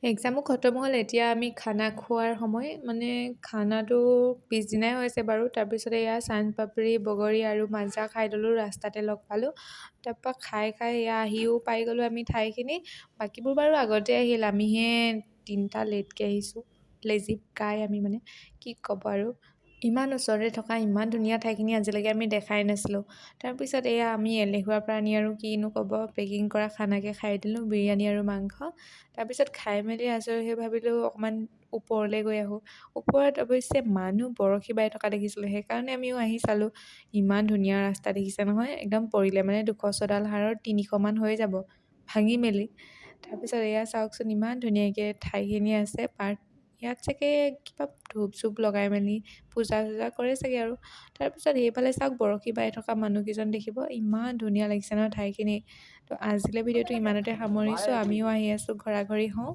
এক্সামো খতম হ'ল এতিয়া আমি খানা খোৱাৰ সময় মানে খানাটো পিছদিনাই হৈছে বাৰু তাৰপিছতে এয়া চানপাপৰি বগৰী আৰু মাজা খাই ল'লোঁ ৰাস্তাতে লগ পালোঁ তাৰপৰা খাই এয়া আহিও পাই গ'লোঁ আমি ঠাইখিনি বাকীবোৰ বাৰু আগতে আহিল আমিহে তিনিটা লেটকৈ আহিছোঁ লেজিক গাই আমি মানে কি ক'ব আৰু ইমান ওচৰতে থকা ইমান ধুনীয়া ঠাইখিনি আজিলৈকে আমি দেখাই নাছিলোঁ তাৰপিছত এয়া আমি এলেহুৱাৰ প্ৰাণী আৰু কিনো ক'ব পেকিং কৰা খানাকে খাই দিলোঁ বিৰিয়ানী আৰু মাংস তাৰপিছত খাই মেলি আজৰি হৈ ভাবিলোঁ অকণমান ওপৰলৈ গৈ আহোঁ ওপৰত অৱশ্যে মানুহ বৰশী বাই থকা দেখিছিলোঁ সেইকাৰণে আমিও আহি চালোঁ ইমান ধুনীয়া ৰাস্তা দেখিছে নহয় একদম পৰিলে মানে 200 চডাল হাৰৰ 300মান হৈ যাব ভাঙি মেলি তাৰপিছত এয়া চাওকচোন ইমান ধুনীয়াকৈ ঠাইখিনি আছে পাৰ্ক ইয়াত চাগে কিবা ধূপ চুপ লগাই মেলি পূজা চূজা কৰে চাগে আৰু তাৰপিছত সেইফালে চাওক বৰশী বাই থকা মানুহকেইজন দেখিব ইমান ধুনীয়া লাগিছে ন ঠাইখিনি তো আজিলৈ ভিডিঅ'টো ইমানতে সামৰিছোঁ আমিও আহি আছোঁ ঘৰা ঘৰি হওঁ